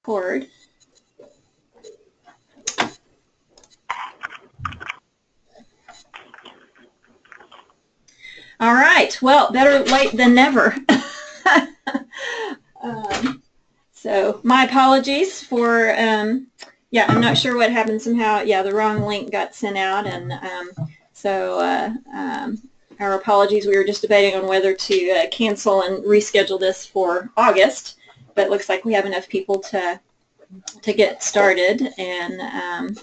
Record. All right, well, better late than never. So my apologies for, yeah, I'm not sure what happened somehow. Yeah, the wrong link got sent out, and our apologies. We were just debating on whether to cancel and reschedule this for August, but it looks like we have enough people to get started. And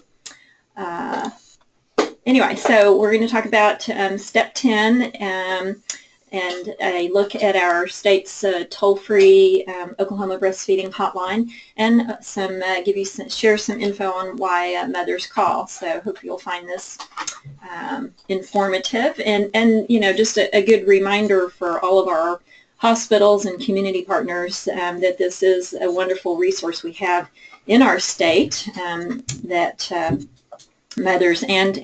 anyway, so we're going to talk about Step 10 and a look at our state's toll-free Oklahoma breastfeeding hotline, and share some info on why mothers call. So hope you'll find this informative and you know, just a good reminder for all of our hospitals and community partners that this is a wonderful resource we have in our state that mothers and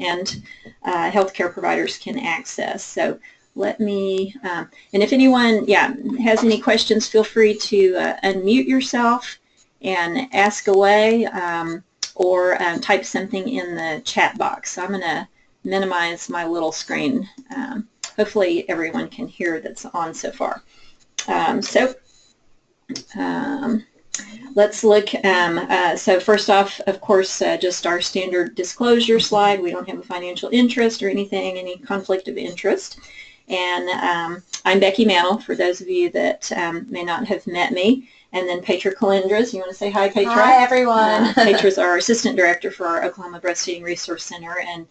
healthcare providers can access. So let me, and if anyone, has any questions, feel free to unmute yourself and ask away, or type something in the chat box. So I'm going to minimize my little screen. Hopefully everyone can hear that's on so far. Let's look, so first off, of course, just our standard disclosure slide. We don't have a financial interest or anything, any conflict of interest. And I'm Becky Mantle, for those of you that may not have met me. And then Petra Calendras. You want to say hi, Petra? Hi, everyone. Petra's our Assistant Director for our Oklahoma Breastfeeding Resource Center, and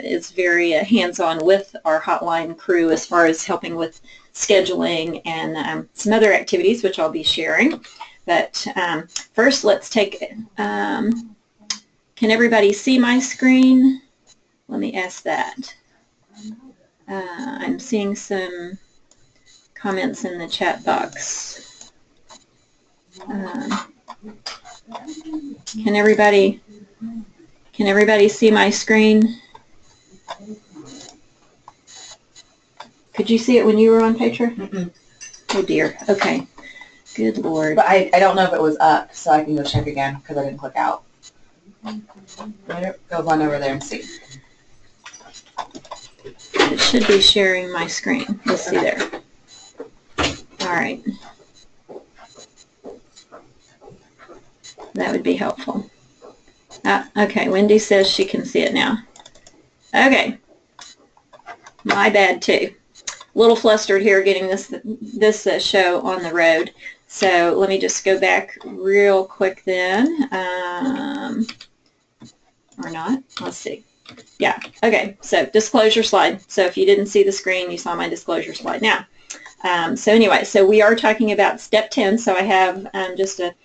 is very hands-on with our hotline crew as far as helping with scheduling and some other activities, which I'll be sharing. But first, let's take, can everybody see my screen? Let me ask that. I'm seeing some comments in the chat box. Can everybody see my screen? Could you see it when you were on, Petra? Mm-mm. Oh dear. Okay. Good Lord. But I don't know if it was up, so I can go check again because I didn't click out. Go run over there and see. It should be sharing my screen. Let's see there. All right. That would be helpful. Okay, Wendy says she can see it now. Okay. My bad too. A little flustered here getting this show on the road. So let me just go back real quick then. Or not. Let's see. Yeah. Okay. So disclosure slide. So if you didn't see the screen, you saw my disclosure slide. Now, so anyway, so we are talking about Step 10. So I have just a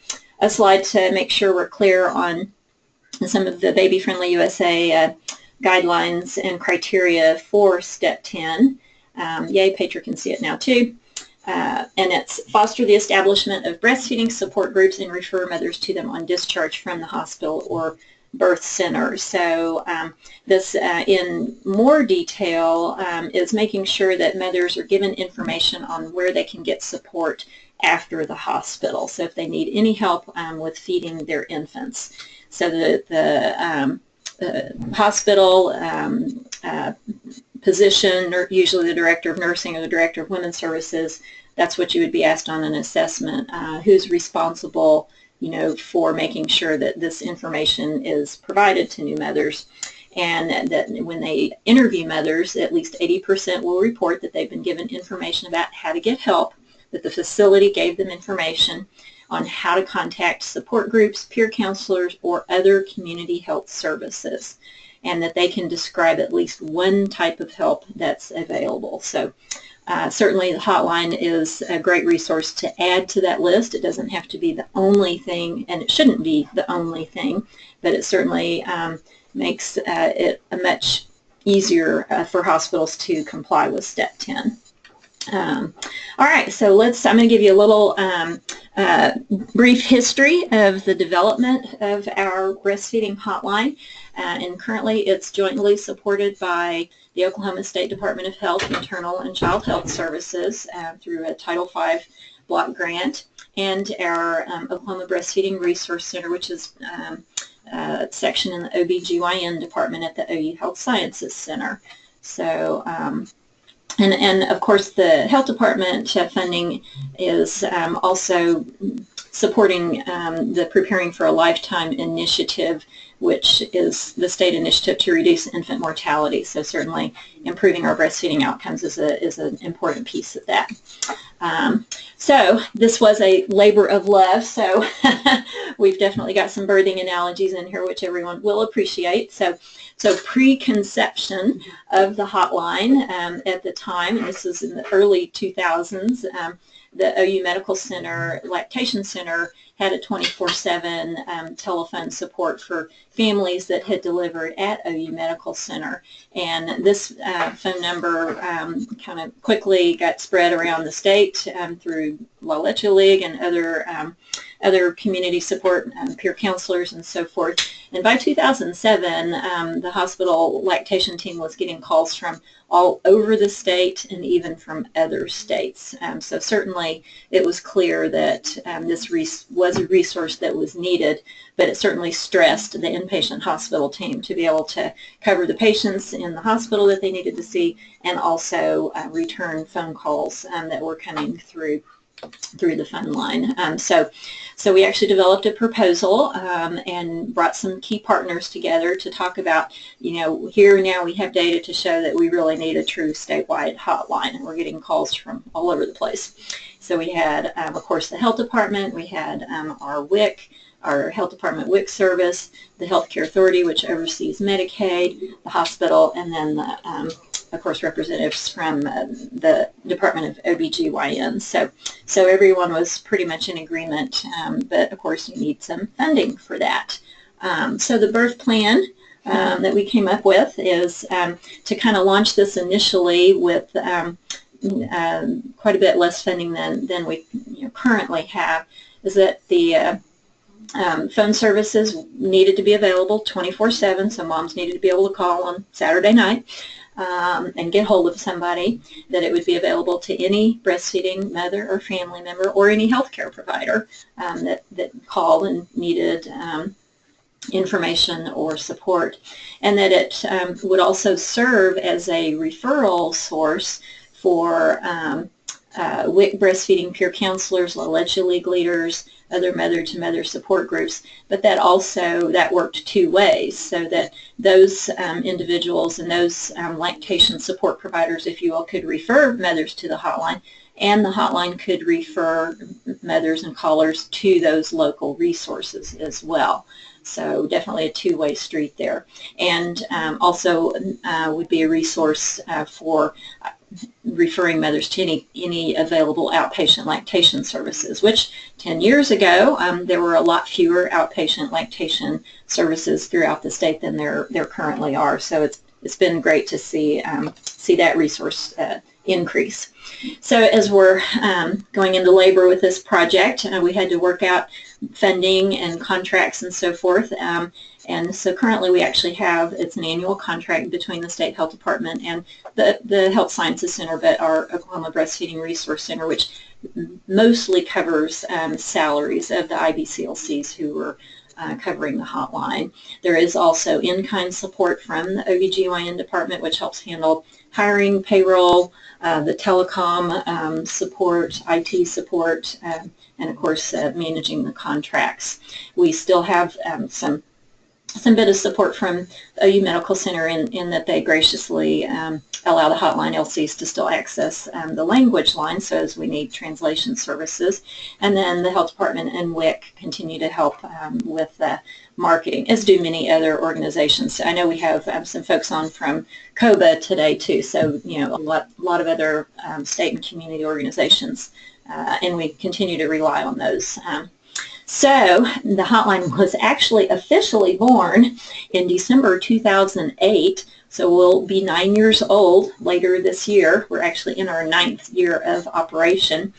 slide to make sure we're clear on some of the Baby Friendly USA guidelines and criteria for Step 10. Yay, Petra can see it now too. And it's foster the establishment of breastfeeding support groups and refer mothers to them on discharge from the hospital or birth center. So this in more detail is making sure that mothers are given information on where they can get support after the hospital. So if they need any help with feeding their infants. So the hospital position, or usually the director of nursing or the director of women's services, that's what you would be asked on an assessment. Who's responsible, you know, for making sure that this information is provided to new mothers, and that when they interview mothers, at least 80% will report that they've been given information about how to get help, that the facility gave them information on how to contact support groups, peer counselors, or other community health services, and that they can describe at least one type of help that's available. So certainly the hotline is a great resource to add to that list. It doesn't have to be the only thing, and it shouldn't be the only thing, but it certainly makes it a much easier for hospitals to comply with Step 10. All right, so I'm going to give you a little brief history of the development of our breastfeeding hotline, and currently it's jointly supported by the Oklahoma State Department of Health, Maternal and Child Health Services through a Title V block grant, and our Oklahoma Breastfeeding Resource Center, which is a section in the OBGYN department at the OU Health Sciences Center. So, and of course the health department funding is also supporting the Preparing for a Lifetime initiative, which is the state initiative to reduce infant mortality. So certainly improving our breastfeeding outcomes is an important piece of that. So this was a labor of love, so we've definitely got some birthing analogies in here, which everyone will appreciate. So pre-conception of the hotline at the time, and this was in the early 2000s, the OU Medical Center, Lactation Center, had a 24/7 telephone support for families that had delivered at OU Medical Center. And this phone number kind of quickly got spread around the state through La Leche League and other community support, peer counselors and so forth. And by 2007, the hospital lactation team was getting calls from all over the state and even from other states. So certainly it was clear that this was a resource that was needed, but it certainly stressed the inpatient hospital team to be able to cover the patients in the hospital that they needed to see, and also return phone calls that were coming through the phone line. So we actually developed a proposal and brought some key partners together to talk about, here now we have data to show that we really need a true statewide hotline, and we're getting calls from all over the place. So we had, of course, the health department, we had our WIC, our health department WIC service, the healthcare authority, which oversees Medicaid, the hospital, and then of course, representatives from the Department of OBGYN. So everyone was pretty much in agreement, but of course you need some funding for that. So the birth plan that we came up with is to kind of launch this initially with quite a bit less funding than we currently have, is that the phone services needed to be available 24/7, so moms needed to be able to call on Saturday night and get hold of somebody, that it would be available to any breastfeeding mother or family member or any healthcare provider that called and needed information or support, and that it would also serve as a referral source for WIC breastfeeding peer counselors, La Leche League leaders, other mother-to-mother support groups, but that worked two ways, so that those individuals and those lactation support providers, if you will, could refer mothers to the hotline, and the hotline could refer mothers and callers to those local resources as well. So definitely a two-way street there. And also would be a resource for referring mothers to any available outpatient lactation services, which 10 years ago there were a lot fewer outpatient lactation services throughout the state than there currently are. So it's been great to see that resource increase. So as we're going into labor with this project, we had to work out funding and contracts and so forth. And so currently we actually have, it's an annual contract between the State Health Department and the Health Sciences Center, but our Oklahoma Breastfeeding Resource Center, which mostly covers salaries of the IBCLCs who were covering the hotline. There is also in-kind support from the OBGYN department, which helps handle hiring, payroll, the telecom support, IT support, and of course managing the contracts. We still have some bit of support from OU Medical Center in that they graciously allow the hotline LCs to still access the language line, so as we need translation services. And then the health department and WIC continue to help with marketing, as do many other organizations. I know we have some folks on from COBA today too, so a lot of other state and community organizations, and we continue to rely on those. So the hotline was actually officially born in December 2008, so we'll be 9 years old later this year. We're actually in our 9th year of operation.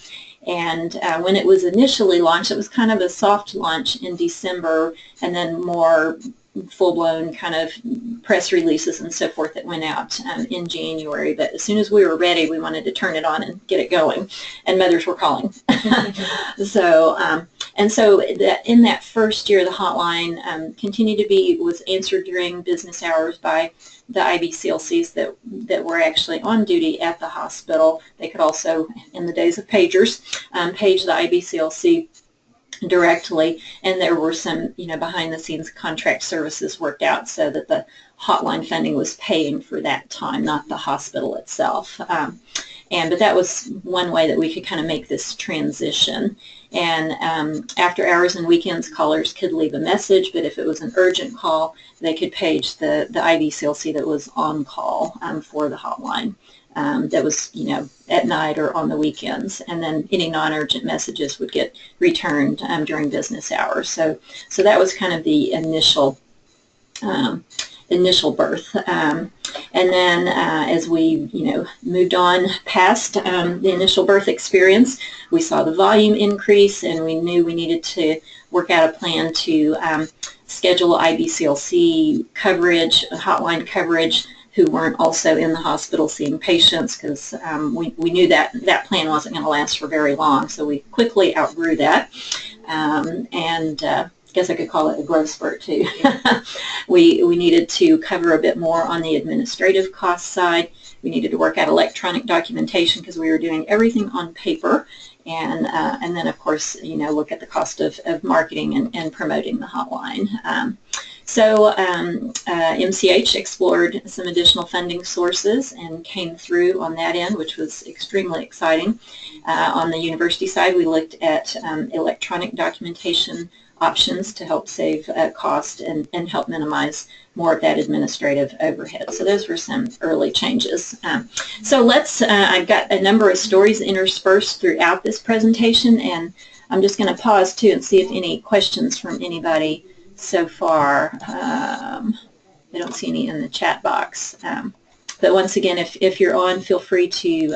And when it was initially launched, it was kind of a soft launch in December, and then more full-blown kind of press releases and so forth that went out in January, but as soon as we were ready, we wanted to turn it on and get it going, and mothers were calling. So, and so that in that first year, the hotline continued to was answered during business hours by the IBCLCs that were actually on duty at the hospital. They could also, in the days of pagers, page the IBCLC directly, and there were some, behind the scenes contract services worked out so that the hotline funding was paying for that time, not the hospital itself. But that was one way that we could kind of make this transition. And after hours and weekends, callers could leave a message, but if it was an urgent call, they could page the IBCLC that was on call for the hotline. That was, at night or on the weekends, and then any non-urgent messages would get returned during business hours. So that was kind of the initial birth. And then as we, moved on past the initial birth experience, we saw the volume increase, and we knew we needed to work out a plan to schedule IBCLC coverage, hotline coverage, who weren't also in the hospital seeing patients, because we knew that plan wasn't going to last for very long. So we quickly outgrew that, and I guess I could call it a growth spurt too. We needed to cover a bit more on the administrative cost side. We needed to work out electronic documentation because we were doing everything on paper, and then of course look at the cost of marketing and promoting the hotline. So MCH explored some additional funding sources and came through on that end, which was extremely exciting. On the university side, we looked at electronic documentation options to help save cost and help minimize more of that administrative overhead. So those were some early changes. So I've got a number of stories interspersed throughout this presentation, and I'm just going to pause too and see if any questions from anybody so far. I don't see any in the chat box. But once again, if you're on, feel free to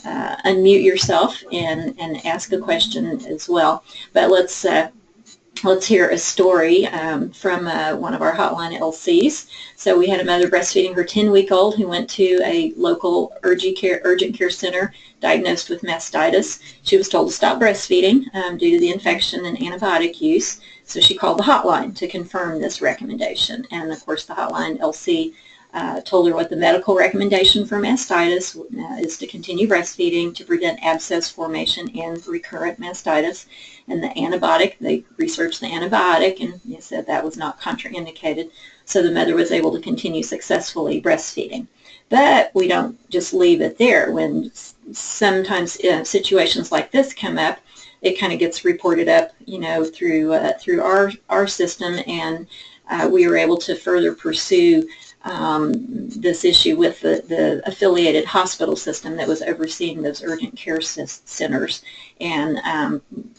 unmute yourself and ask a question as well. But let's hear a story from one of our hotline LCs. So we had a mother breastfeeding her 10-week-old who went to a local urgent care center diagnosed with mastitis. She was told to stop breastfeeding due to the infection and antibiotic use. So she called the hotline to confirm this recommendation. And of course the hotline LC told her what the medical recommendation for mastitis is: to continue breastfeeding to prevent abscess formation and recurrent mastitis. And the antibiotic, they researched the antibiotic and they said that was not contraindicated. So the mother was able to continue successfully breastfeeding. But we don't just leave it there. When sometimes situations like this come up, it kind of gets reported up, through our system, and we were able to further pursue this issue with the affiliated hospital system that was overseeing those urgent care centers, and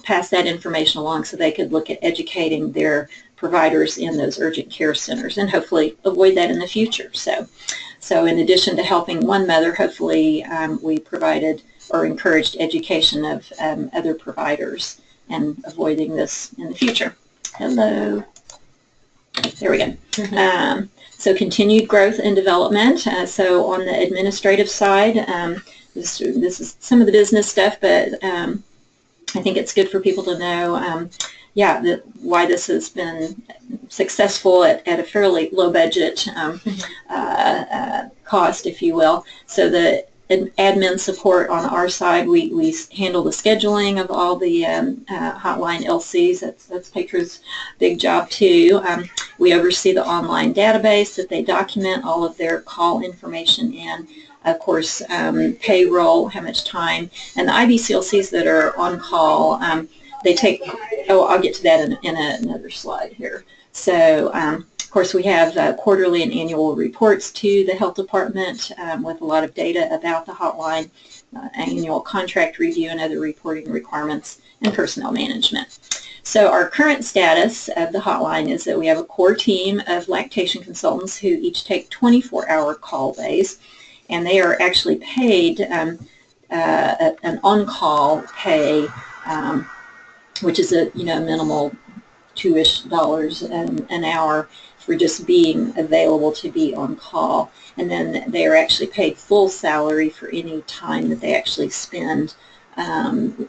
pass that information along so they could look at educating their providers in those urgent care centers and hopefully avoid that in the future. So in addition to helping one mother, hopefully we provided or encouraged education of other providers and avoiding this in the future. Hello. There we go. So continued growth and development. So on the administrative side, this is some of the business stuff, but I think it's good for people to know, why this has been successful at a fairly low budget cost, if you will. So the admin support on our side, we handle the scheduling of all the hotline LCs. That's Petra's big job too. We oversee the online database that they document all of their call information in. Of course, payroll, how much time, and the IBCLCs that are on call, they take, I'll get to that in another slide here. So, of course, we have quarterly and annual reports to the health department with a lot of data about the hotline, annual contract review and other reporting requirements, and personnel management. So our current status of the hotline is that we have a core team of lactation consultants who each take 24-hour call days, and they are actually paid an on-call pay, which is a minimal $2-ish an hour for just being available to be on call. And then they are actually paid full salary for any time that they actually spend on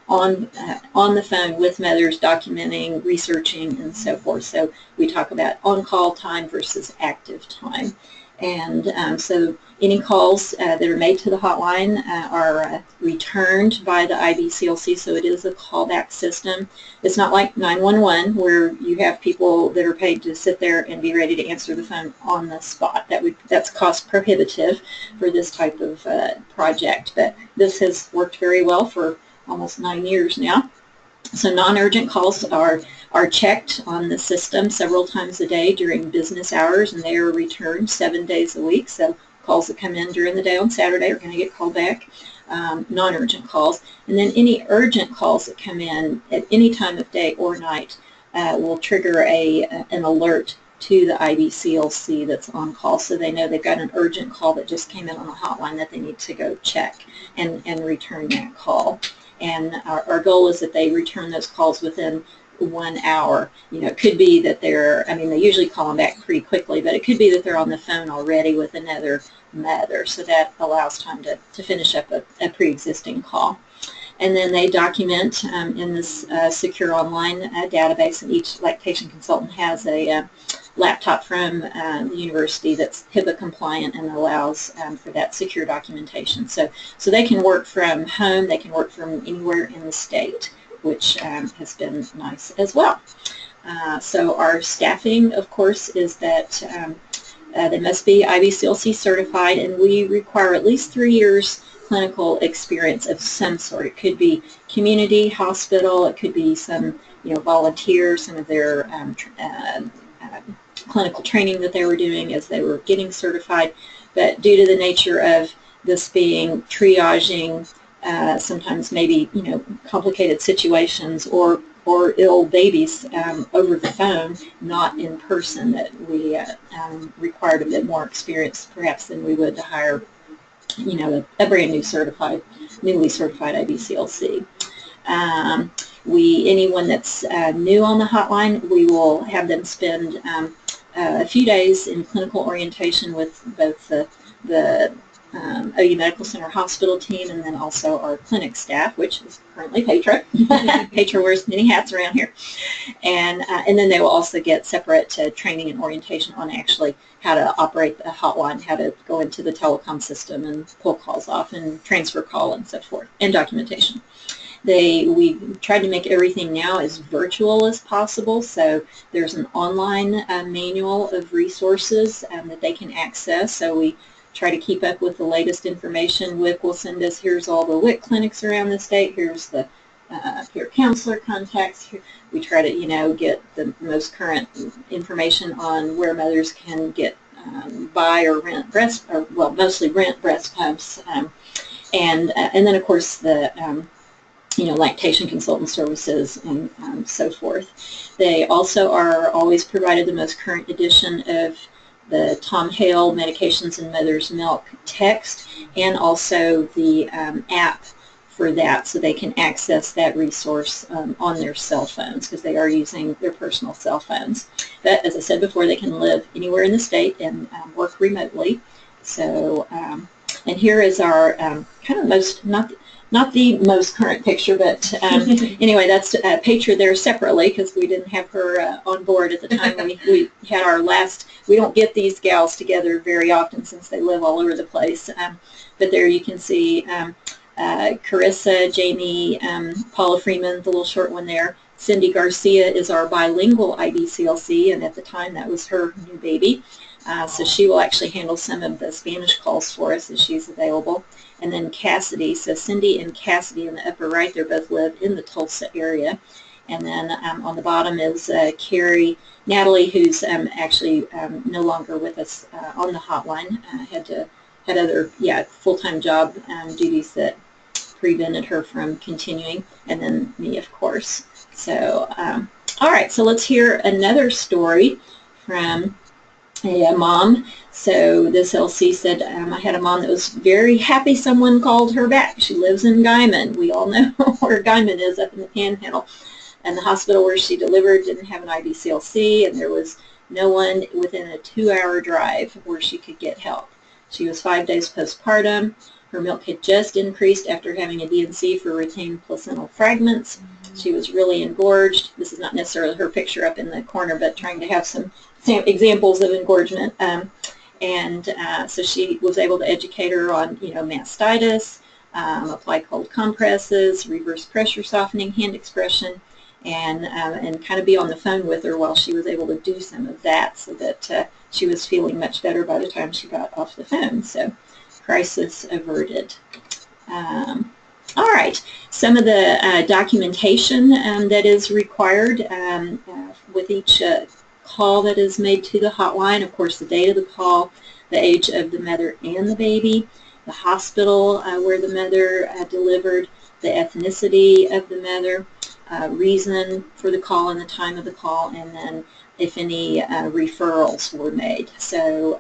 the phone with mothers, documenting, researching, and so forth. So we talk about on-call time versus active time. And so any calls that are made to the hotline are returned by the IBCLC, so it is a callback system. It's not like 911 where you have people that are paid to sit there and be ready to answer the phone on the spot. That's cost prohibitive for this type of project, but this has worked very well for almost 9 years now. So non-urgent calls are checked on the system several times a day during business hours, and they are returned 7 days a week. So calls that come in during the day on Saturday are going to get called back, non-urgent calls. And then any urgent calls that come in at any time of day or night will trigger an alert to the IBCLC that's on call, so they know they've got an urgent call that just came in on the hotline that they need to go check and return that call. And our goal is that they return those calls within 1 hour. You know, it could be that they usually call them back pretty quickly, but it could be that they're on the phone already with another mother, so that allows time to finish up a pre-existing call. And then they document in this secure online database, and each lactation consultant has a laptop from the university that's HIPAA compliant and allows for that secure documentation. So they can work from home, they can work from anywhere in the state, which has been nice as well. So our staffing, of course, is that they must be IBCLC certified, and we require at least 3 years clinical experience of some sort. It could be community, hospital, it could be some volunteer, some of their clinical training that they were doing as they were getting certified. But due to the nature of this being triaging, sometimes maybe complicated situations or ill babies over the phone, not in person, that we required a bit more experience perhaps than we would to hire a brand new newly certified IBCLC. Anyone that's new on the hotline, we will have them spend a few days in clinical orientation with both the OU Medical Center hospital team and then also our clinic staff, which is currently Petra. Petra wears many hats around here. And then they will also get separate training and orientation on actually how to operate the hotline, how to go into the telecom system and pull calls off and transfer call and so forth, and documentation. We tried to make everything now as virtual as possible, so there's an online manual of resources that they can access. So we try to keep up with the latest information. WIC will send us, here's all the WIC clinics around the state, here's the peer counselor contacts. We try to get the most current information on where mothers can get buy or rent mostly rent breast pumps, and then of course the lactation consultant services and so forth. They also are always provided the most current edition of the Tom Hale Medications and Mother's Milk text, and also the app for that, so they can access that resource on their cell phones, because they are using their personal cell phones. But as I said before, they can live anywhere in the state and work remotely. So, and here is our kind of most, not the most current picture, but anyway, that's Petra there separately, because we didn't have her on board at the time we had our last. We don't get these gals together very often since they live all over the place. But there you can see Carissa, Jamie, Paula Freeman, the little short one there. Cindy Garcia is our bilingual IBCLC, and at the time that was her new baby. So she will actually handle some of the Spanish calls for us as she's available. And then Cassidy, so Cindy and Cassidy in the upper right, they both live in the Tulsa area. And then on the bottom is Natalie, who's actually no longer with us on the hotline. Had other full-time job duties that prevented her from continuing, and then me, of course. So, all right, so let's hear another story from a mom. So this LC said, I had a mom that was very happy someone called her back. She lives in Guyman. We all know where Guyman is, up in the Panhandle. and the hospital where she delivered didn't have an IBCLC, and there was no one within a 2-hour drive where she could get help. She was 5 days postpartum. Her milk had just increased after having a DNC for retained placental fragments. She was really engorged. This is not necessarily her picture up in the corner, but trying to have some examples of engorgement. So she was able to educate her on, mastitis, apply cold compresses, reverse pressure softening, hand expression, and kind of be on the phone with her while she was able to do some of that, so that she was feeling much better by the time she got off the phone. So crisis averted. All right, some of the documentation that is required with each call that is made to the hotline. Of course, the date of the call, the age of the mother and the baby, the hospital where the mother delivered, the ethnicity of the mother, reason for the call and the time of the call, and then if any referrals were made. So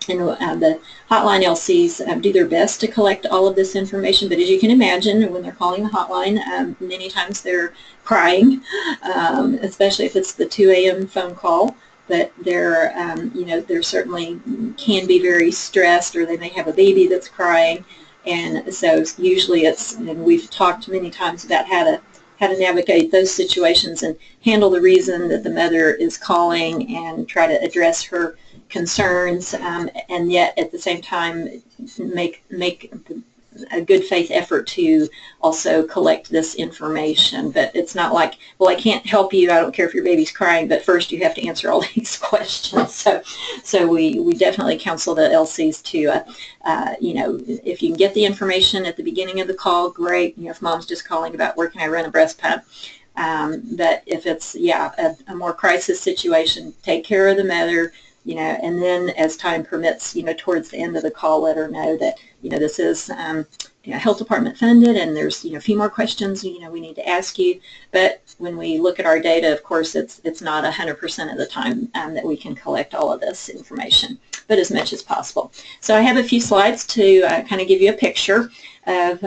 the hotline LCs do their best to collect all of this information, but as you can imagine, when they're calling the hotline, many times they're crying, especially if it's the 2 a.m. phone call. But they're, they're certainly can be very stressed, or they may have a baby that's crying, and so usually and we've talked many times about how to navigate those situations and handle the reason that the mother is calling and try to address her concerns, and yet at the same time make a good faith effort to also collect this information. But it's not like, well, I can't help you, I don't care if your baby's crying, but first you have to answer all these questions. So we definitely counsel the LCs to, if you can get the information at the beginning of the call, great. If mom's just calling about where can I run a breast pump, but if it's, a more crisis situation, take care of the mother, and then as time permits, towards the end of the call, let her know that, this is health department funded, and there's, a few more questions, we need to ask you. But when we look at our data, of course, it's not 100% of the time that we can collect all of this information, but as much as possible. So I have a few slides to kind of give you a picture of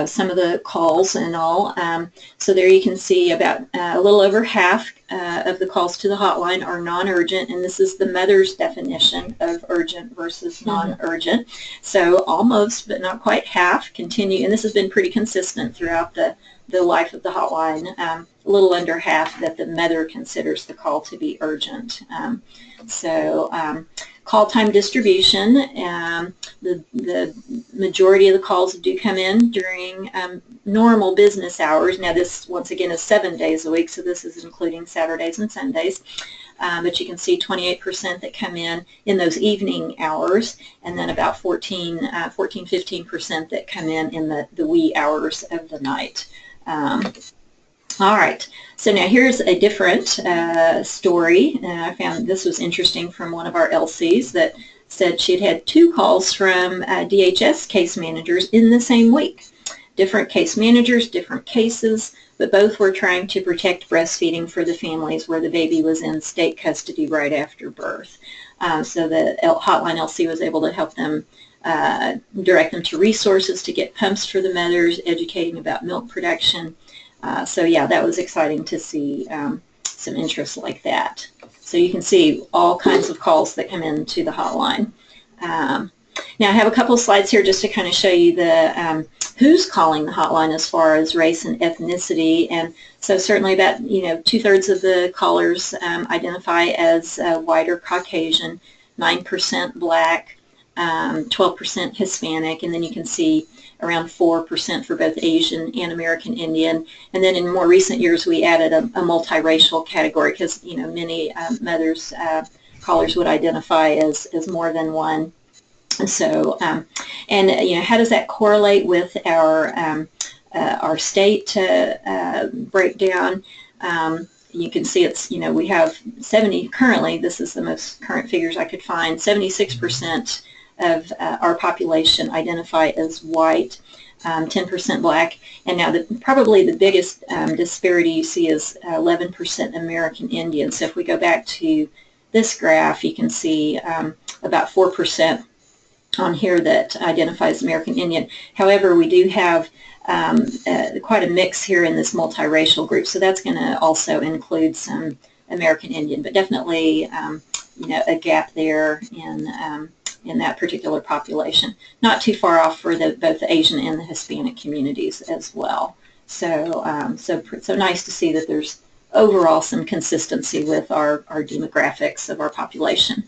some of the calls and all. So there you can see about a little over half of the calls to the hotline are non-urgent, and this is the mother's definition of urgent versus non-urgent. So almost, but not quite half continue, and this has been pretty consistent throughout the life of the hotline, a little under half that the mother considers the call to be urgent. Call time distribution, the majority of the calls do come in during normal business hours. Now this, once again, is 7 days a week, so this is including Saturdays and Sundays. But you can see 28% that come in those evening hours, and then about 15% that come in the wee hours of the night. All right, so now here's a different story. I found this was interesting from one of our LCs that said she'd had 2 calls from DHS case managers in the same week. Different case managers, different cases, but both were trying to protect breastfeeding for the families where the baby was in state custody right after birth. So the hotline LC was able to help them, direct them to resources to get pumps for the mothers, educating about milk production. So yeah, that was exciting to see some interest like that. So you can see all kinds of calls that come into the hotline. Now I have a couple of slides here just to kind of show you the who's calling the hotline as far as race and ethnicity. And so certainly about 2/3 of the callers identify as white or Caucasian, 9% Black, 12% Hispanic, and then you can see around 4% for both Asian and American Indian. And then in more recent years we added a multiracial category because many mothers, callers would identify as more than one. So how does that correlate with our state breakdown? You can see it's, we have 70, currently, this is the most current figures I could find, 76% of our population identify as white, 10% Black, and now probably the biggest disparity you see is 11% American Indian. So if we go back to this graph, you can see about 4% on here that identifies American Indian. However, we do have quite a mix here in this multiracial group. So that's going to also include some American Indian, but definitely a gap there in that particular population. Not too far off for both the Asian and the Hispanic communities as well. So so nice to see that there's overall some consistency with our demographics of our population.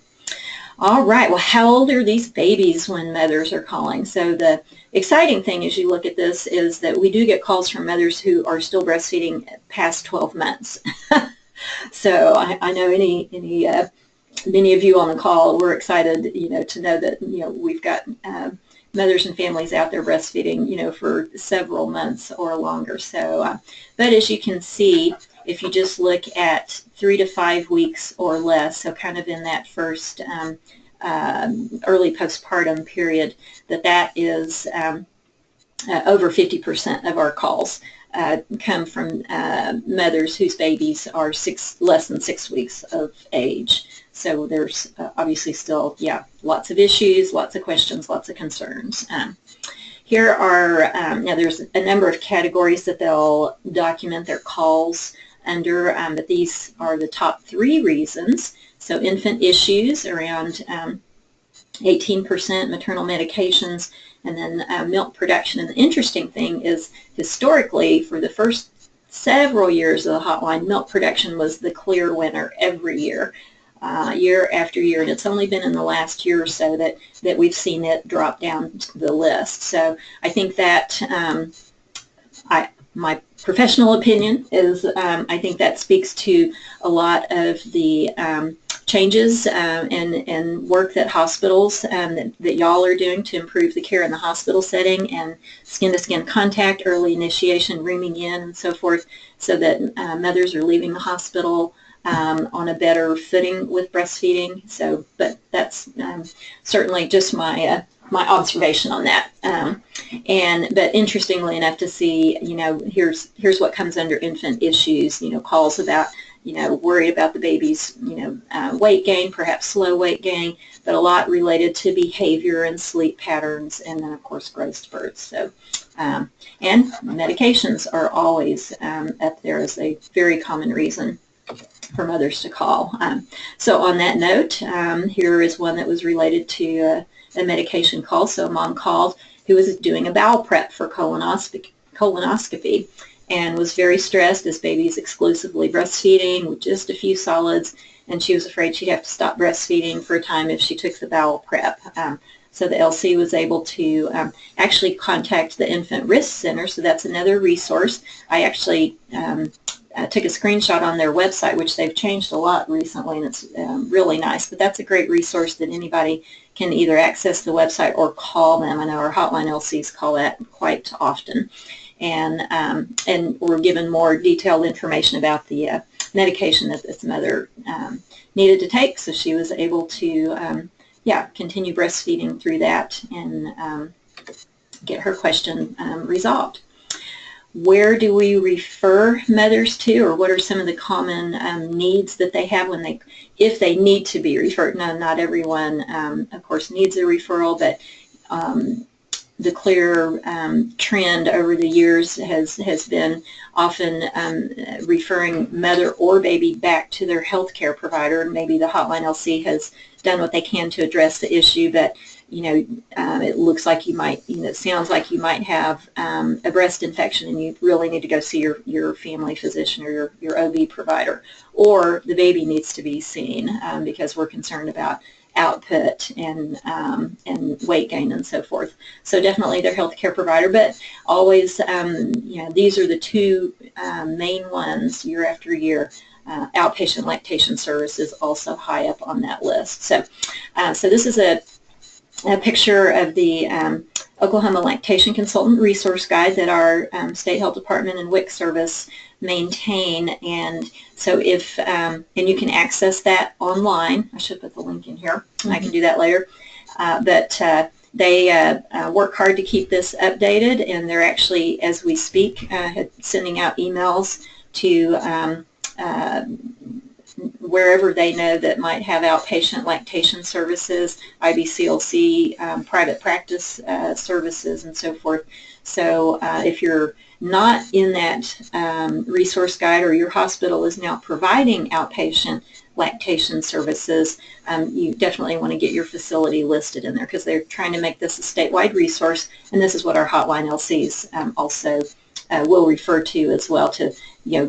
All right, well, how old are these babies when mothers are calling? So the exciting thing as you look at this is that we do get calls from mothers who are still breastfeeding past 12 months. So I know many of you on the call were excited, to know that, we've got mothers and families out there breastfeeding, for several months or longer. So, but as you can see, if you just look at 3 to 5 weeks or less, so kind of in that first early postpartum period, that is over 50% of our calls come from mothers whose babies are less than 6 weeks of age. So there's obviously still, lots of issues, lots of questions, lots of concerns. Here are, now there's a number of categories that they'll document their calls under, but these are the top 3 reasons. So infant issues, around 18%, maternal medications, and then milk production. And the interesting thing is, historically, for the first several years of the hotline, milk production was the clear winner every year. Year after year, and it's only been in the last year or so that we've seen it drop down the list. So I think that my professional opinion is I think that speaks to a lot of the changes and work that hospitals that y'all are doing to improve the care in the hospital setting, and skin-to-skin contact, early initiation, rooming in, and so forth, so that mothers are leaving the hospital on a better footing with breastfeeding. So, but that's certainly just my observation on that. But interestingly enough to see, here's what comes under infant issues. Calls about, worried about the baby's, weight gain, perhaps slow weight gain, but a lot related to behavior and sleep patterns, and then of course growth spurts. So, and medications are always up there as a very common reason for mothers to call. So on that note, here is one that was related to a medication call. So a mom called who was doing a bowel prep for colonoscopy and was very stressed. This baby is exclusively breastfeeding with just a few solids, and she was afraid she'd have to stop breastfeeding for a time if she took the bowel prep. So the LC was able to actually contact the Infant Risk Center, so that's another resource. I actually took a screenshot on their website, which they've changed a lot recently, and it's really nice. But that's a great resource that anybody can either access the website or call them. I know our hotline LCs call that quite often. And we're given more detailed information about the medication that this mother needed to take, so she was able to continue breastfeeding through that and get her question resolved. Where do we refer mothers to, or what are some of the common needs that they have if they need to be referred? Now, not everyone, of course, needs a referral, but the clear trend over the years has been often referring mother or baby back to their health care provider. Maybe the Hotline LC has done what they can to address the issue, but it looks like you might, it sounds like you might have a breast infection and you really need to go see your family physician or your OB provider, or the baby needs to be seen because we're concerned about output and weight gain and so forth. So definitely their health care provider, but always, these are the two main ones year after year. Outpatient lactation services also high up on that list. So, so this is a picture of the Oklahoma Lactation Consultant Resource Guide that our State Health Department and WIC service maintain, and so if and you can access that online. I should put the link in here. I can do that later. But they work hard to keep this updated, and they're actually, as we speak, sending out emails to wherever they know that might have outpatient lactation services, IBCLC, private practice services, and so forth. So if you're not in that resource guide, or your hospital is now providing outpatient lactation services, you definitely want to get your facility listed in there, because they're trying to make this a statewide resource, and this is what our Hotline LCs also will refer to as well, to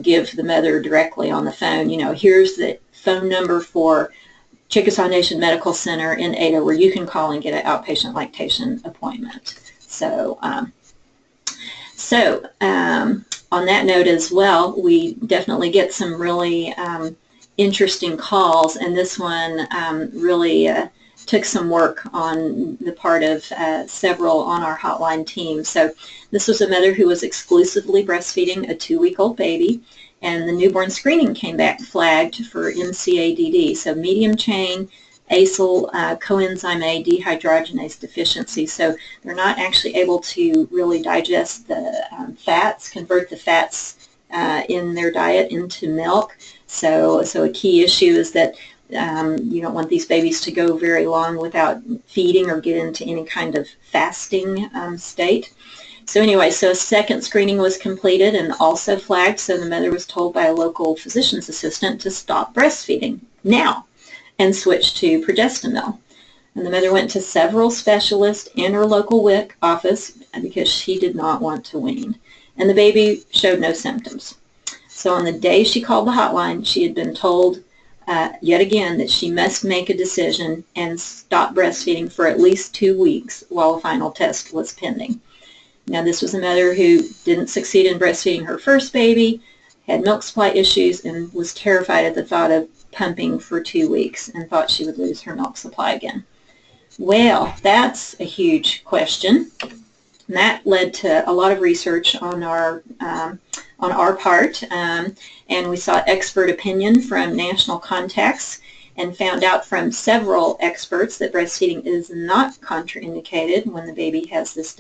give the mother directly on the phone, here's the phone number for Chickasaw Nation Medical Center in Ada where you can call and get an outpatient lactation appointment. So on that note as well, we definitely get some really interesting calls, and this one really took some work on the part of several on our Hotline team. So this was a mother who was exclusively breastfeeding a 2-week-old baby, and the newborn screening came back flagged for MCADD, so medium chain acyl coenzyme A dehydrogenase deficiency. So they're not actually able to really digest the fats, convert the fats in their diet into milk. So a key issue is that you don't want these babies to go very long without feeding or get into any kind of fasting state. So anyway, so a second screening was completed and also flagged, so the mother was told by a local physician's assistant to stop breastfeeding now and switch to progestamil. And the mother went to several specialists and her local WIC office because she did not want to wean. And the baby showed no symptoms. So on the day she called the hotline, she had been told yet again that she must make a decision and stop breastfeeding for at least 2 weeks while a final test was pending. Now, this was a mother who didn't succeed in breastfeeding her first baby, had milk supply issues, and was terrified at the thought of pumping for 2 weeks and thought she would lose her milk supply again. Well, that's a huge question. And that led to a lot of research on our part, and we sought expert opinion from national contacts and found out from several experts that breastfeeding is not contraindicated when the baby has this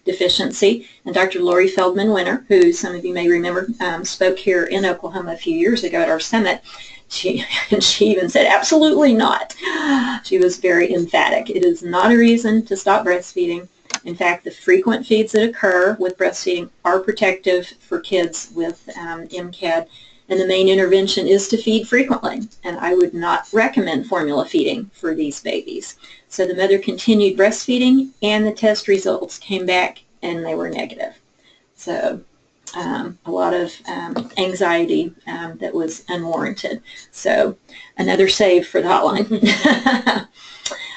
deficiency. And Dr. Lori Feldman-Winter, who some of you may remember spoke here in Oklahoma a few years ago at our summit, she even said, absolutely not. She was very emphatic. It is not a reason to stop breastfeeding. In fact, the frequent feeds that occur with breastfeeding are protective for kids with MCAD, and the main intervention is to feed frequently. And I would not recommend formula feeding for these babies. So the mother continued breastfeeding, and the test results came back, and they were negative. So a lot of anxiety that was unwarranted. So another save for the hotline.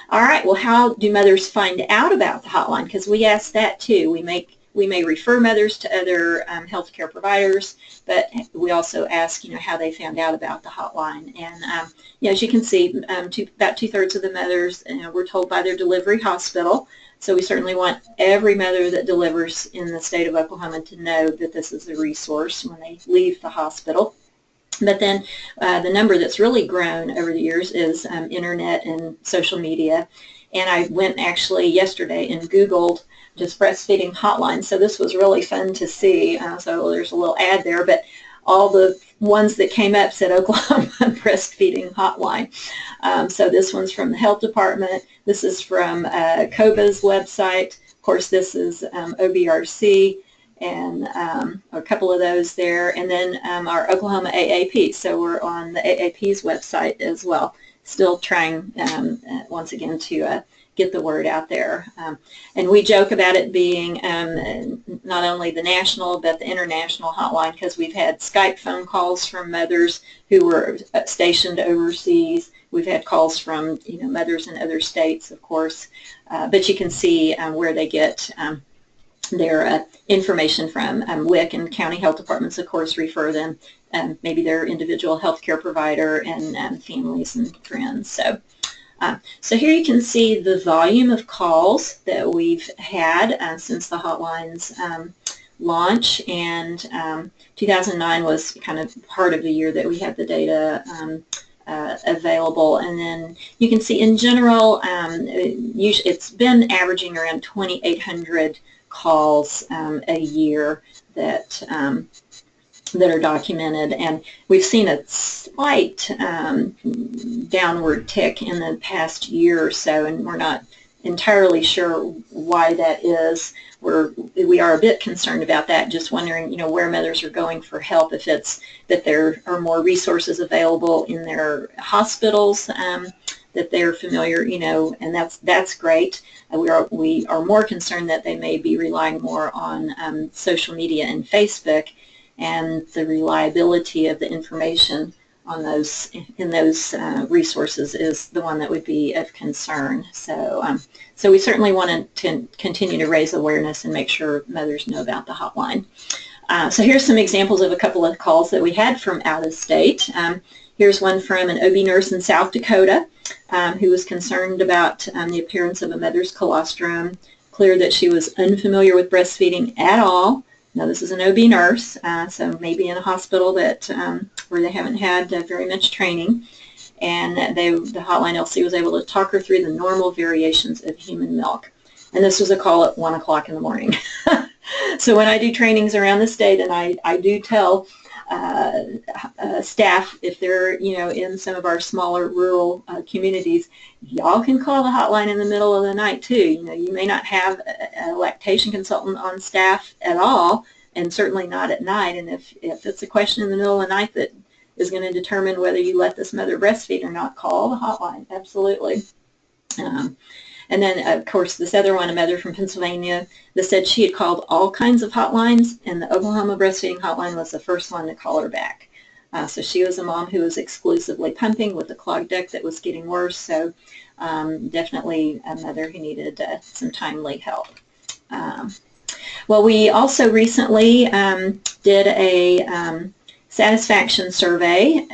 All right, well, how do mothers find out about the hotline? Because we ask that too. We may refer mothers to other healthcare providers, but we also ask, how they found out about the hotline. And as you can see, about 2/3 of the mothers were told by their delivery hospital. So we certainly want every mother that delivers in the state of Oklahoma to know that this is a resource when they leave the hospital. But then the number that's really grown over the years is internet and social media. And I went actually yesterday and Googled just breastfeeding hotline. So this was really fun to see. So there's a little ad there, but all the ones that came up said Oklahoma breastfeeding hotline. So this one's from the health department. This is from COBA's website. Of course, this is OBRC. And a couple of those there, and then our Oklahoma AAP. So we're on the AAP's website as well. Still trying once again to get the word out there. And we joke about it being not only the national but the international hotline, because we've had Skype phone calls from mothers who were stationed overseas. We've had calls from mothers in other states, of course. But you can see where they get their information from. WIC and county health departments, of course, refer them, maybe their individual healthcare provider, and families and friends. So here you can see the volume of calls that we've had since the hotline's launch, and 2009 was kind of part of the year that we had the data available. And then you can see in general, it's been averaging around 2,800 calls a year that are documented, and we've seen a slight downward tick in the past year or so, and we're not entirely sure why that is. We are a bit concerned about that, just wondering, where mothers are going for help, if it's that there are more resources available in their hospitals that they're familiar, and that's great. We are more concerned that they may be relying more on social media and Facebook, and the reliability of the information on those resources is the one that would be of concern. So we certainly want to continue to raise awareness and make sure mothers know about the hotline. So here's some examples of a couple of calls that we had from out of state. Here's one from an OB nurse in South Dakota who was concerned about the appearance of a mother's colostrum, clear that she was unfamiliar with breastfeeding at all. Now, this is an OB nurse, so maybe in a hospital that where they haven't had very much training, and the Hotline LC was able to talk her through the normal variations of human milk. And this was a call at 1 o'clock in the morning. So when I do trainings around the state, and I do tell staff, if they're in some of our smaller rural communities, y'all can call the hotline in the middle of the night too. You may not have a lactation consultant on staff at all, and certainly not at night. And if it's a question in the middle of the night that is going to determine whether you let this mother breastfeed or not, call the hotline. Absolutely. And then, of course, this other one, a mother from Pennsylvania, that said she had called all kinds of hotlines, and the Oklahoma breastfeeding hotline was the first one to call her back. So she was a mom who was exclusively pumping with a clogged duct that was getting worse, so definitely a mother who needed some timely help. Well, we also recently did a satisfaction survey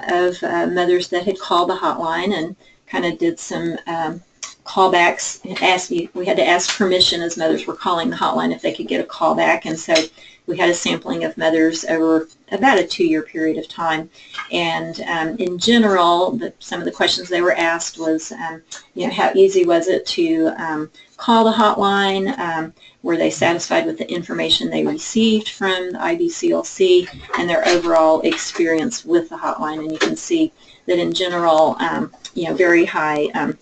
of mothers that had called the hotline, and kind of did some callbacks. We had to ask permission as mothers were calling the hotline if they could get a call back, and so we had a sampling of mothers over about a 2-year period of time. And in general, some of the questions they were asked was, how easy was it to call the hotline? Were they satisfied with the information they received from the IBCLC, and their overall experience with the hotline? And you can see that in general, very high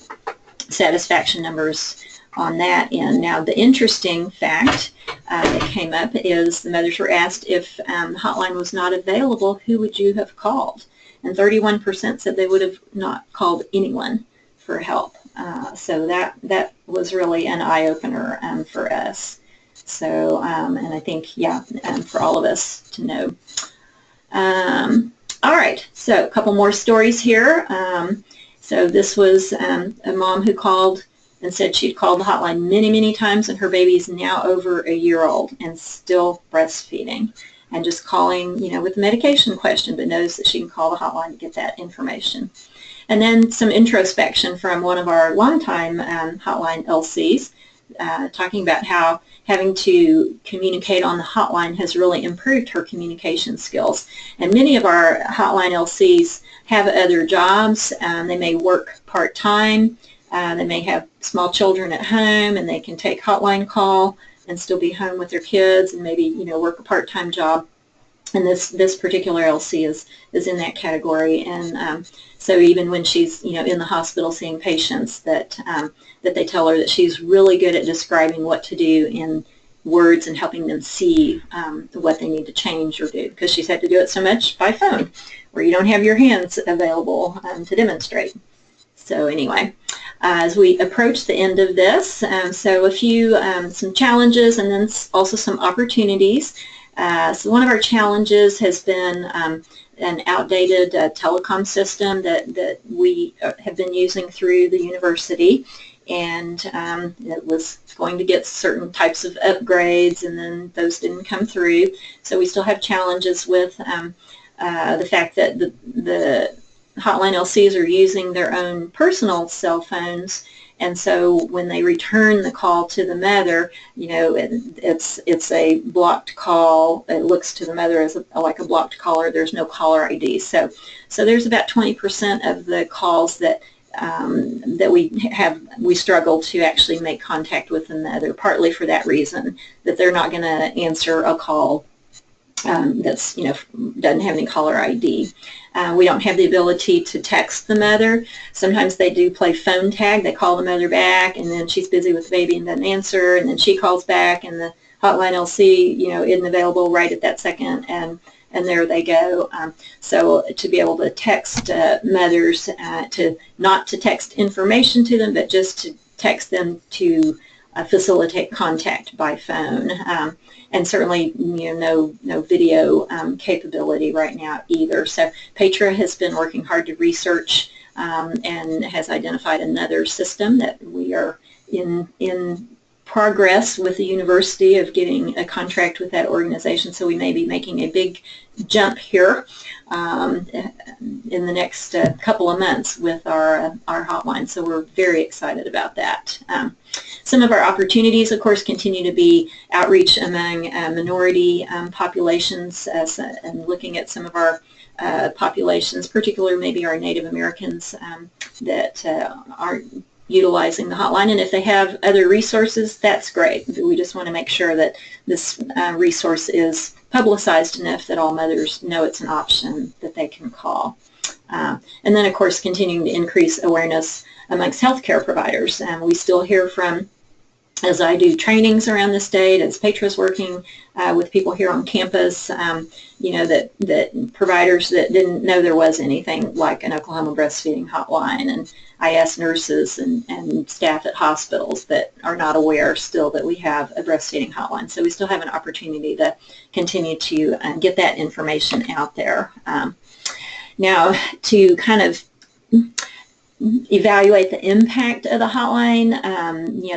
satisfaction numbers on that end. Now, the interesting fact that came up is the mothers were asked, if the hotline was not available, who would you have called? And 31% said they would have not called anyone for help. So that was really an eye-opener for us. So, and I think, for all of us to know. All right, so a couple more stories here. So this was a mom who called and said she'd called the hotline many, many times, and her baby is now over a year old and still breastfeeding, and just calling, with the medication question, but knows that she can call the hotline to get that information. And then some introspection from one of our longtime hotline LCs, talking about how having to communicate on the hotline has really improved her communication skills. And many of our hotline LCs have other jobs. They may work part-time. They may have small children at home, and they can take hotline call and still be home with their kids, and maybe work a part-time job. And this particular LC is in that category. And so even when she's in the hospital seeing patients, that they tell her that she's really good at describing what to do in words and helping them see what they need to change or do, because she's had to do it so much by phone, where you don't have your hands available to demonstrate. So anyway, as we approach the end of this, so a few some challenges, and then also some opportunities. So one of our challenges has been an outdated telecom system that we have been using through the university, and it was going to get certain types of upgrades, and then those didn't come through. So we still have challenges with the fact that the hotline LCs are using their own personal cell phones, and so when they return the call to the mother, it's a blocked call. It looks to the mother as like a blocked caller. There's no caller ID. So there's about 20% of the calls that we struggle to actually make contact with the mother, partly for that reason, that they're not going to answer a call that's, doesn't have any caller ID. We don't have the ability to text the mother. Sometimes they do play phone tag. They call the mother back, and then she's busy with the baby and doesn't answer, and then she calls back, and the hotline LC, isn't available right at that second, and there they go. So to be able to text mothers, not to text information to them, but just to text them to facilitate contact by phone. And certainly, no video capability right now either. So Petra has been working hard to research and has identified another system that we are in progress with the university of getting a contract with that organization. So we may be making a big jump here in the next couple of months with our hotline. So we're very excited about that. Some of our opportunities, of course, continue to be outreach among minority populations and looking at some of our populations, particularly maybe our Native Americans that aren't utilizing the hotline. And if they have other resources, that's great. We just want to make sure that this resource is publicized enough that all mothers know it's an option that they can call. And then, of course, continuing to increase awareness amongst healthcare providers. We still hear from, as I do trainings around the state, as Petra's working with people here on campus, that providers that didn't know there was anything like an Oklahoma breastfeeding hotline, and I ask nurses and staff at hospitals that are not aware still that we have a breastfeeding hotline. So we still have an opportunity to continue to get that information out there. Now, to kind of evaluate the impact of the hotline,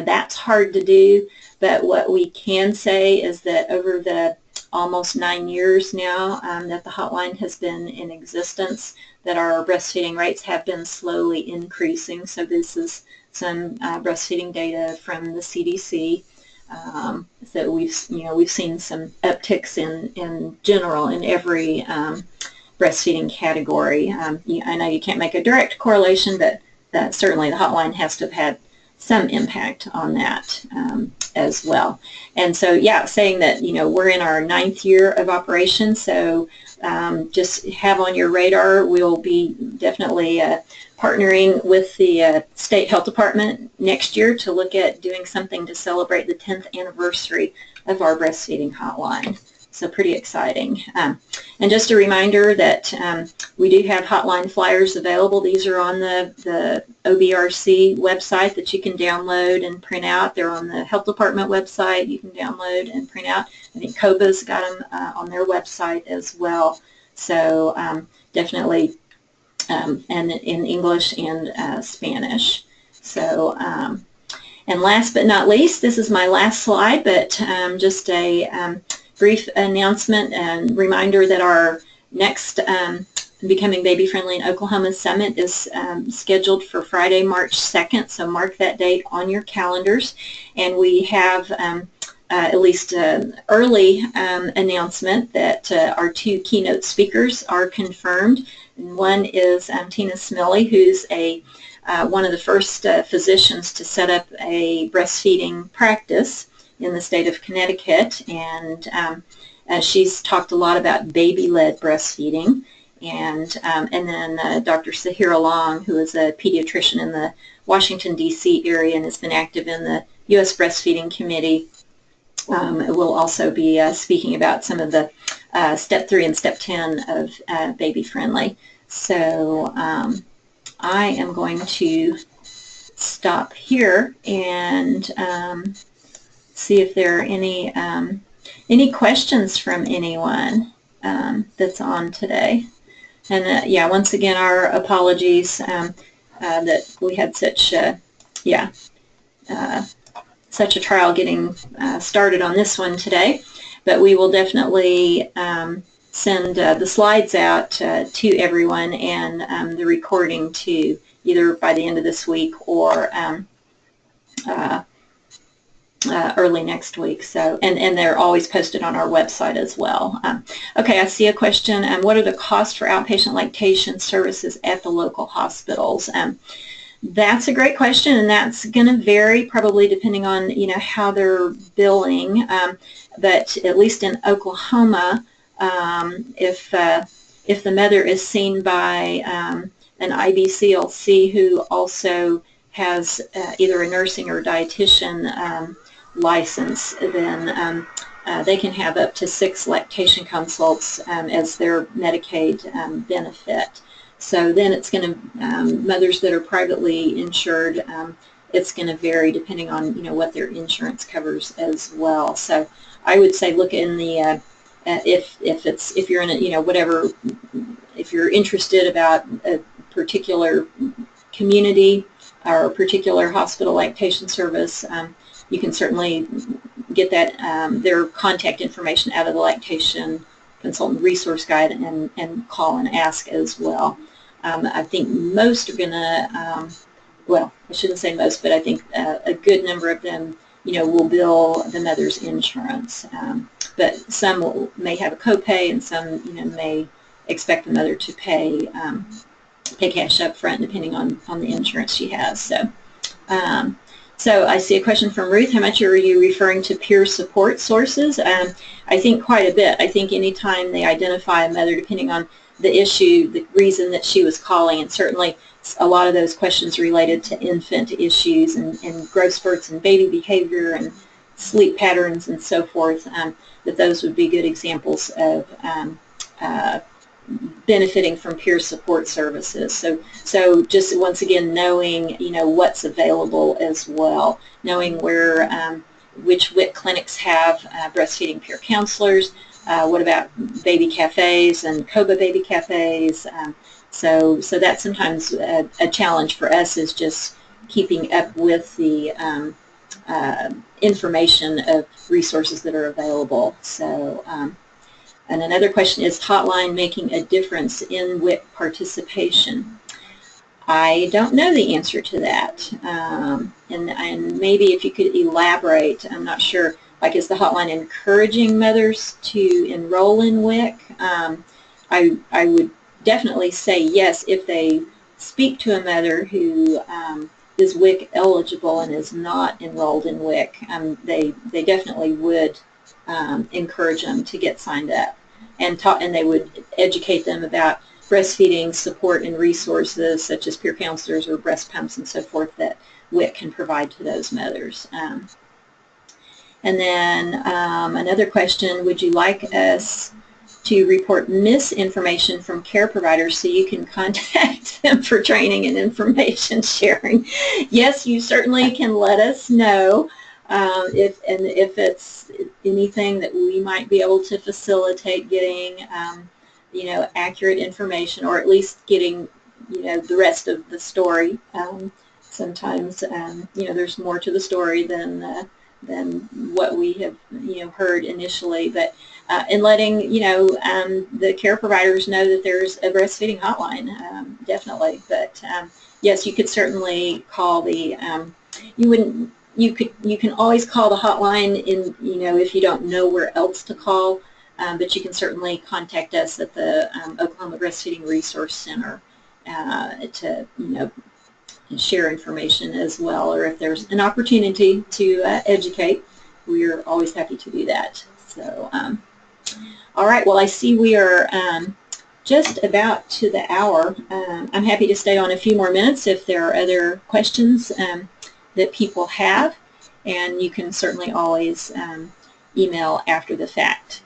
that's hard to do, but what we can say is that over the almost 9 years now that the hotline has been in existence, that our breastfeeding rates have been slowly increasing. So this is some breastfeeding data from the CDC. So we've seen some upticks in general in every breastfeeding category. I know you can't make a direct correlation, but certainly the hotline has to have had some impact on that as well. And so, yeah, saying that, we're in our 9th year of operation, so just have on your radar, we'll be definitely partnering with the State Health Department next year to look at doing something to celebrate the 10th anniversary of our breastfeeding hotline. So pretty exciting. And just a reminder that we do have hotline flyers available. These are on the OBRC website that you can download and print out. They're on the Health Department website. You can download and print out. I think COBA's got them on their website as well. So definitely, and in English and Spanish. So, and last but not least, this is my last slide, but just a brief announcement and reminder that our next Becoming Baby Friendly in Oklahoma Summit is scheduled for Friday, March 2nd, so mark that date on your calendars. And we have at least an early announcement that our 2 keynote speakers are confirmed. And one is Tina Smiley, who's one of the first physicians to set up a breastfeeding practice in the state of Connecticut, and she's talked a lot about baby-led breastfeeding, and then Dr. Sahira Long, who is a pediatrician in the Washington, D.C. area and has been active in the U.S. Breastfeeding Committee, will also be speaking about some of the Step 3 and Step 10 of Baby Friendly. So I am going to stop here and see if there are any questions from anyone that's on today. And yeah, once again, our apologies that we had such such a trial getting started on this one today. But we will definitely send the slides out to everyone, and the recording too, either by the end of this week or early next week. So, and they're always posted on our website as well. Okay, I see a question. What are the costs for outpatient lactation services at the local hospitals? That's a great question, and that's going to vary probably depending on how they're billing. But at least in Oklahoma, If the mother is seen by an IBCLC who also has either a nursing or dietitian license, then they can have up to 6 lactation consults as their Medicaid benefit. So then it's going to, mothers that are privately insured, it's going to vary depending on, you know, what their insurance covers as well. So I would say look in the, if you're in a, you know, whatever, if you're interested about a particular community or a particular hospital lactation service, you can certainly get that their contact information out of the lactation consultant resource guide and call and ask as well. I think most are going to, well, I shouldn't say most, but I think a good number of them, you know, will bill the mother's insurance. But some may have a copay, and some, you know, may expect the mother to pay cash up front depending on the insurance she has. So I see a question from Ruth. How much are you referring to peer support sources? I think quite a bit. I think anytime they identify a mother, depending on the issue, the reason that she was calling, and certainly a lot of those questions related to infant issues and growth spurts and baby behavior and sleep patterns and so forth, that those would be good examples of benefiting from peer support services. So just once again knowing, you know, what's available as well, knowing where which WIC clinics have breastfeeding peer counselors. What about baby cafes and COBA baby cafes? So that's sometimes a challenge for us, is just keeping up with the information of resources that are available. So. And another question is, Hotline making a difference in WIC participation? I don't know the answer to that. And maybe if you could elaborate, I'm not sure, like, is the Hotline encouraging mothers to enroll in WIC? I would definitely say yes, if they speak to a mother who is WIC eligible and is not enrolled in WIC, they definitely would encourage them to get signed up, and they would educate them about breastfeeding support and resources such as peer counselors or breast pumps and so forth that WIC can provide to those mothers. And then another question, would you like us to report misinformation from care providers so you can contact them for training and information sharing? Yes, you certainly can let us know. If it's anything that we might be able to facilitate getting, you know, accurate information, or at least getting, you know, the rest of the story. Sometimes, you know, there's more to the story than what we have, you know, heard initially. But in letting, you know, the care providers know that there's a breastfeeding hotline, definitely. But yes, you could certainly call the. You can always call the hotline in, you know, if you don't know where else to call, but you can certainly contact us at the Oklahoma Breastfeeding Resource Center to, you know, share information as well, or if there's an opportunity to educate, we're always happy to do that. So, all right, well, I see we are just about to the hour. I'm happy to stay on a few more minutes if there are other questions that people have, and you can certainly always email after the fact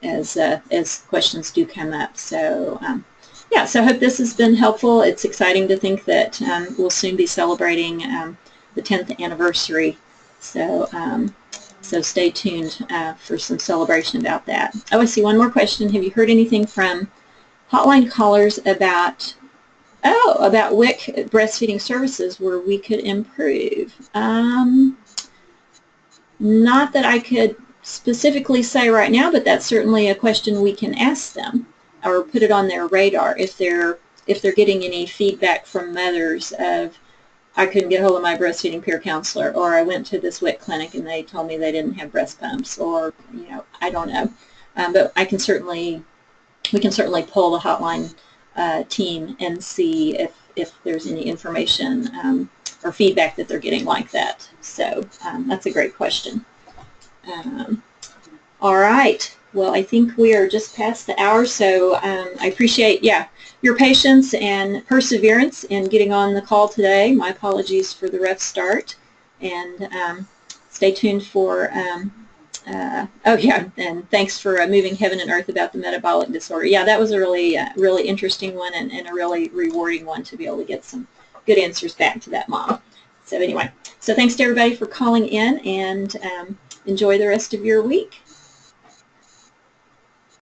as questions do come up. So yeah, so I hope this has been helpful. It's exciting to think that we'll soon be celebrating the 10th anniversary. So so stay tuned for some celebration about that. Oh, I see one more question. Have you heard anything from hotline callers about WIC breastfeeding services where we could improve? Not that I could specifically say right now, but that's certainly a question we can ask them, or put it on their radar if they're getting any feedback from mothers of, I couldn't get hold of my breastfeeding peer counselor, or I went to this WIC clinic and they told me they didn't have breast pumps, or, you know, I don't know. But we can certainly pull the hotline team and see if there's any information or feedback that they're getting like that. So that's a great question. All right. Well, I think we are just past the hour, so I appreciate, your patience and perseverance in getting on the call today. My apologies for the rough start, and stay tuned for, and thanks for moving heaven and earth about the metabolic disorder. Yeah, that was a really interesting one and a really rewarding one to be able to get some good answers back to that mom. So anyway, so thanks to everybody for calling in, and enjoy the rest of your week.